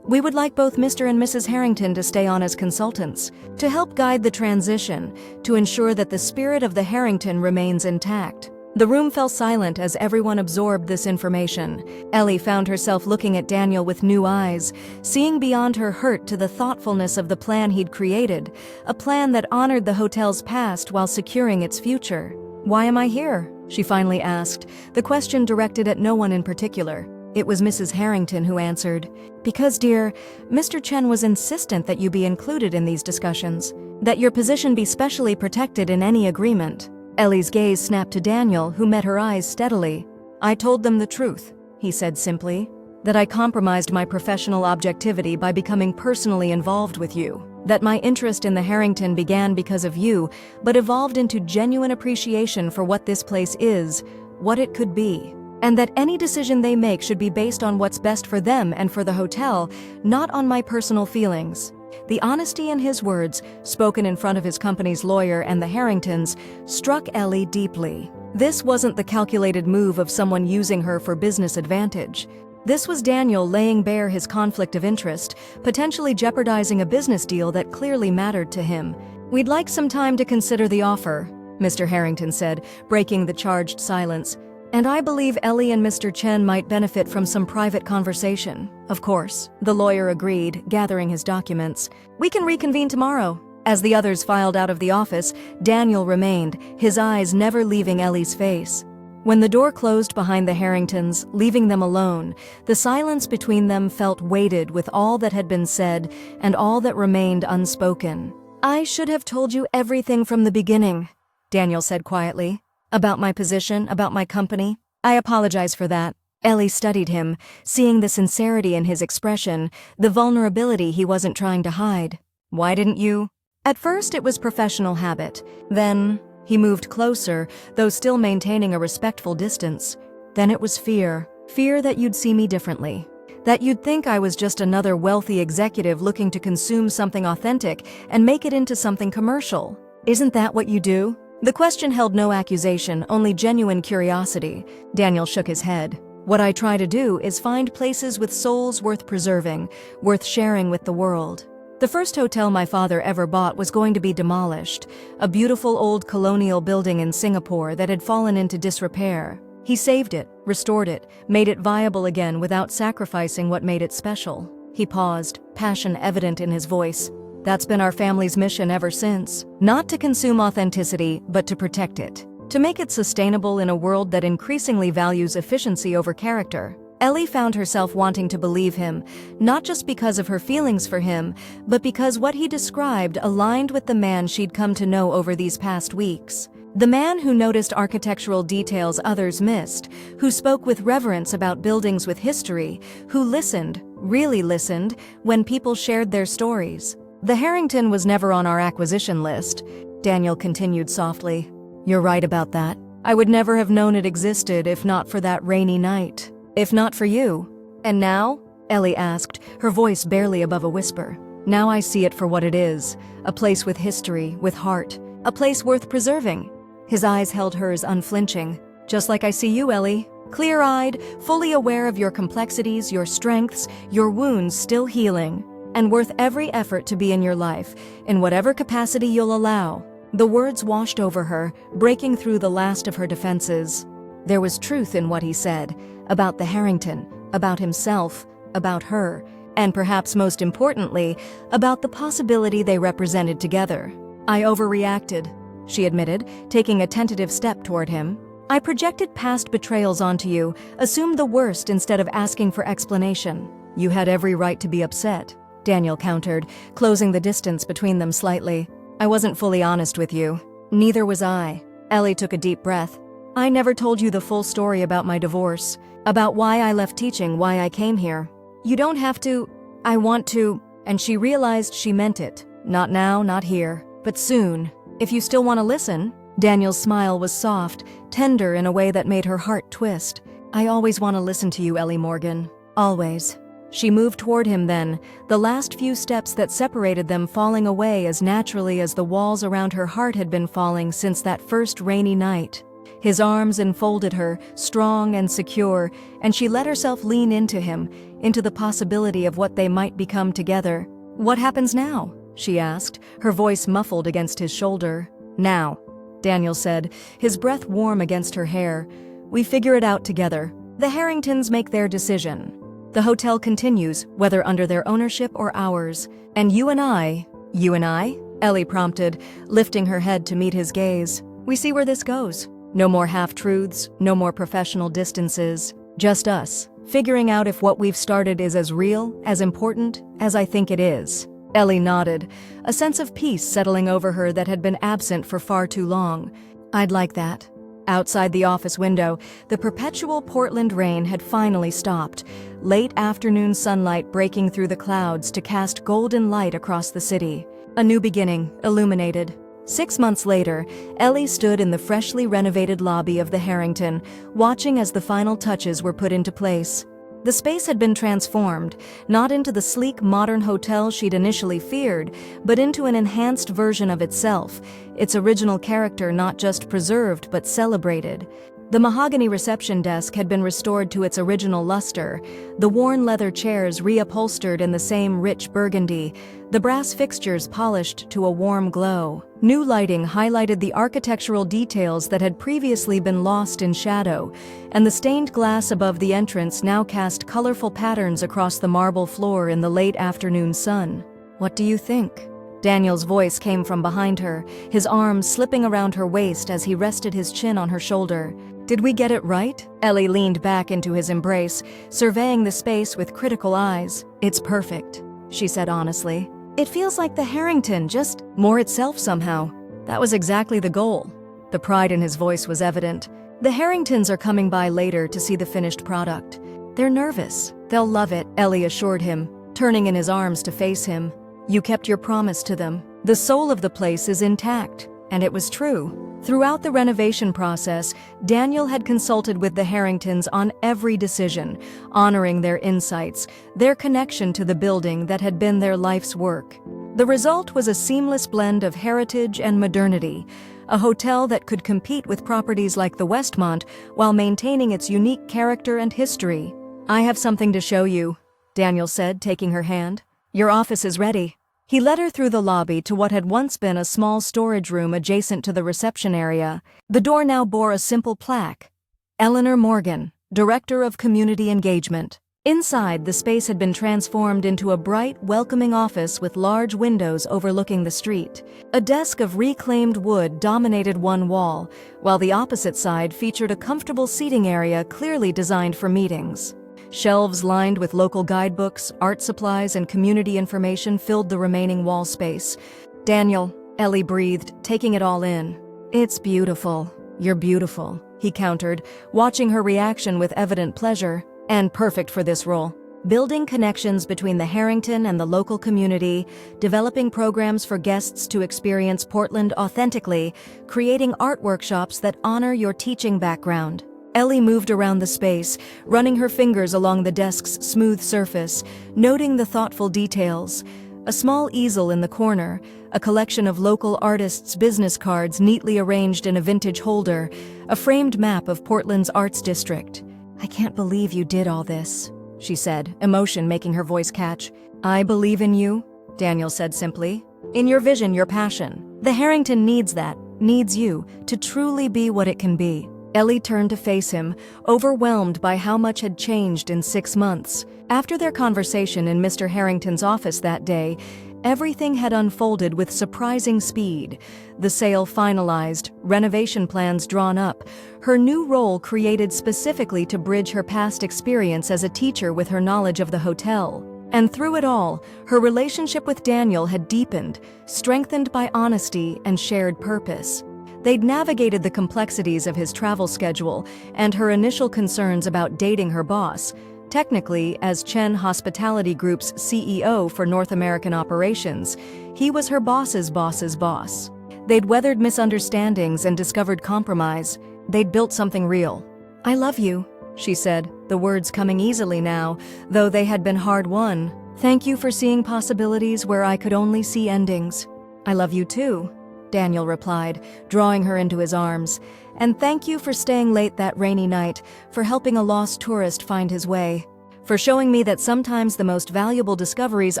"we would like both Mr. and Mrs. Harrington to stay on as consultants, to help guide the transition, to ensure that the spirit of the Harrington remains intact." The room fell silent as everyone absorbed this information. Ellie found herself looking at Daniel with new eyes, seeing beyond her hurt to the thoughtfulness of the plan he'd created, a plan that honored the hotel's past while securing its future. "Why am I here?" she finally asked, the question directed at no one in particular. It was Mrs. Harrington who answered. "Because, dear, Mr. Chen was insistent that you be included in these discussions, that your position be specially protected in any agreement." Ellie's gaze snapped to Daniel, who met her eyes steadily. "I told them the truth," he said simply, "that I compromised my professional objectivity by becoming personally involved with you, that my interest in the Harrington began because of you, but evolved into genuine appreciation for what this place is, what it could be. And that any decision they make should be based on what's best for them and for the hotel, not on my personal feelings." The honesty in his words, spoken in front of his company's lawyer and the Harringtons, struck Ellie deeply. This wasn't the calculated move of someone using her for business advantage. This was Daniel laying bare his conflict of interest, potentially jeopardizing a business deal that clearly mattered to him. "We'd like some time to consider the offer," Mr. Harrington said, breaking the charged silence. "And I believe Ellie and Mr. Chen might benefit from some private conversation." "Of course," the lawyer agreed, gathering his documents. "We can reconvene tomorrow." As the others filed out of the office, Daniel remained, his eyes never leaving Ellie's face. When the door closed behind the Harringtons, leaving them alone, the silence between them felt weighted with all that had been said and all that remained unspoken. "I should have told you everything from the beginning," Daniel said quietly. "About my position, about my company. I apologize for that." Ellie studied him, seeing the sincerity in his expression, the vulnerability he wasn't trying to hide. "Why didn't you?" At first it was professional habit. Then he moved closer, though still maintaining a respectful distance. "Then it was fear. Fear that you'd see me differently. That you'd think I was just another wealthy executive looking to consume something authentic and make it into something commercial. Isn't that what you do?" The question held no accusation, only genuine curiosity. Daniel shook his head. "What I try to do is find places with souls worth preserving, worth sharing with the world." The first hotel my father ever bought was going to be demolished, a beautiful old colonial building in Singapore that had fallen into disrepair. He saved it, restored it, made it viable again without sacrificing what made it special. He paused, passion evident in his voice. "That's been our family's mission ever since. Not to consume authenticity, but to protect it. To make it sustainable in a world that increasingly values efficiency over character." Ellie found herself wanting to believe him, not just because of her feelings for him, but because what he described aligned with the man she'd come to know over these past weeks. The man who noticed architectural details others missed, who spoke with reverence about buildings with history, who listened, really listened, when people shared their stories. "The Harrington was never on our acquisition list," Daniel continued softly. "You're right about that. I would never have known it existed if not for that rainy night. If not for you." "And now?" Ellie asked, her voice barely above a whisper. "Now I see it for what it is, a place with history, with heart, a place worth preserving." His eyes held hers unflinching. "Just like I see you, Ellie. Clear-eyed, fully aware of your complexities, your strengths, your wounds still healing, and worth every effort to be in your life, in whatever capacity you'll allow." The words washed over her, breaking through the last of her defenses. There was truth in what he said, about the Harrington, about himself, about her, and perhaps most importantly, about the possibility they represented together. "I overreacted," she admitted, taking a tentative step toward him. "I projected past betrayals onto you, assumed the worst instead of asking for explanation." "You had every right to be upset," Daniel countered, closing the distance between them slightly. "I wasn't fully honest with you." "Neither was I." Ellie took a deep breath. "I never told you the full story about my divorce, about why I left teaching, why I came here. You don't have to." "I want to," and she realized she meant it. "Not now, not here, but soon. If you still want to listen." Daniel's smile was soft, tender in a way that made her heart twist. "I always want to listen to you, Ellie Morgan. Always." She moved toward him then, the last few steps that separated them falling away as naturally as the walls around her heart had been falling since that first rainy night. His arms enfolded her, strong and secure, and she let herself lean into him, into the possibility of what they might become together. "What happens now?" she asked, her voice muffled against his shoulder. "Now," Daniel said, his breath warm against her hair. "We figure it out together. The Harringtons make their decision. The hotel continues, whether under their ownership or ours. And you and I..." "You and I?" Ellie prompted, lifting her head to meet his gaze. "We see where this goes. No more half-truths, no more professional distances. Just us, figuring out if what we've started is as real, as important, as I think it is." Ellie nodded, a sense of peace settling over her that had been absent for far too long. "I'd like that." Outside the office window, the perpetual Portland rain had finally stopped, late afternoon sunlight breaking through the clouds to cast golden light across the city. A new beginning, illuminated. 6 months later, Ellie stood in the freshly renovated lobby of the Harrington, watching as the final touches were put into place. The space had been transformed, not into the sleek modern hotel she'd initially feared, but into an enhanced version of itself, its original character not just preserved but celebrated. The mahogany reception desk had been restored to its original luster, the worn leather chairs reupholstered in the same rich burgundy, the brass fixtures polished to a warm glow. New lighting highlighted the architectural details that had previously been lost in shadow, and the stained glass above the entrance now cast colorful patterns across the marble floor in the late afternoon sun. "What do you think?" Daniel's voice came from behind her, his arms slipping around her waist as he rested his chin on her shoulder. "Did we get it right?" Ellie leaned back into his embrace, surveying the space with critical eyes. "It's perfect," she said honestly. "It feels like the Harrington, just more itself somehow." That was exactly the goal. The pride in his voice was evident. "The Harringtons are coming by later to see the finished product. They're nervous. They'll love it," Ellie assured him, turning in his arms to face him. "You kept your promise to them. The soul of the place is intact." And it was true. Throughout the renovation process, Daniel had consulted with the Harringtons on every decision, honoring their insights, their connection to the building that had been their life's work. The result was a seamless blend of heritage and modernity, a hotel that could compete with properties like the Westmont while maintaining its unique character and history. "I have something to show you," Daniel said, taking her hand. "Your office is ready." He led her through the lobby to what had once been a small storage room adjacent to the reception area. The door now bore a simple plaque, "Eleanor Morgan, Director of Community Engagement." Inside, the space had been transformed into a bright, welcoming office with large windows overlooking the street. A desk of reclaimed wood dominated one wall, while the opposite side featured a comfortable seating area clearly designed for meetings. Shelves lined with local guidebooks, art supplies, and community information filled the remaining wall space. "Daniel," Ellie breathed, taking it all in. "It's beautiful. You're beautiful," he countered, watching her reaction with evident pleasure. "And perfect for this role. Building connections between the Harrington and the local community, developing programs for guests to experience Portland authentically, creating art workshops that honor your teaching background." Ellie moved around the space, running her fingers along the desk's smooth surface, noting the thoughtful details. A small easel in the corner, a collection of local artists' business cards neatly arranged in a vintage holder, a framed map of Portland's arts district. "I can't believe you did all this," she said, emotion making her voice catch. "I believe in you," Daniel said simply. "In your vision, your passion. The Harrington needs that, needs you, to truly be what it can be." Ellie turned to face him, overwhelmed by how much had changed in 6 months. After their conversation in Mr. Harrington's office that day, everything had unfolded with surprising speed. The sale finalized, renovation plans drawn up, her new role created specifically to bridge her past experience as a teacher with her knowledge of the hotel. And through it all, her relationship with Daniel had deepened, strengthened by honesty and shared purpose. They'd navigated the complexities of his travel schedule and her initial concerns about dating her boss, technically as Chen Hospitality Group's CEO for North American operations. He was her boss's boss's boss. They'd weathered misunderstandings and discovered compromise. They'd built something real. "I love you," she said, the words coming easily now, though they had been hard-won. "Thank you for seeing possibilities where I could only see endings." "I love you too," Daniel replied, drawing her into his arms. "And thank you for staying late that rainy night, for helping a lost tourist find his way, for showing me that sometimes the most valuable discoveries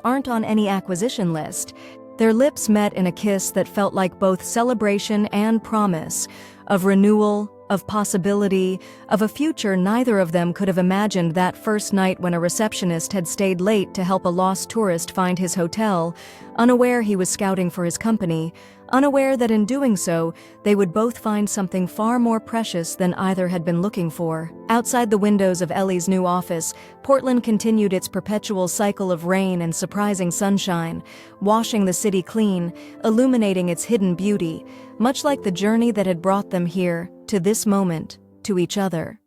aren't on any acquisition list." Their lips met in a kiss that felt like both celebration and promise, of renewal, of possibility, of a future neither of them could have imagined that first night when a receptionist had stayed late to help a lost tourist find his hotel, unaware he was scouting for his company, unaware that in doing so, they would both find something far more precious than either had been looking for. Outside the windows of Ellie's new office, Portland continued its perpetual cycle of rain and surprising sunshine, washing the city clean, illuminating its hidden beauty, much like the journey that had brought them here, to this moment, to each other.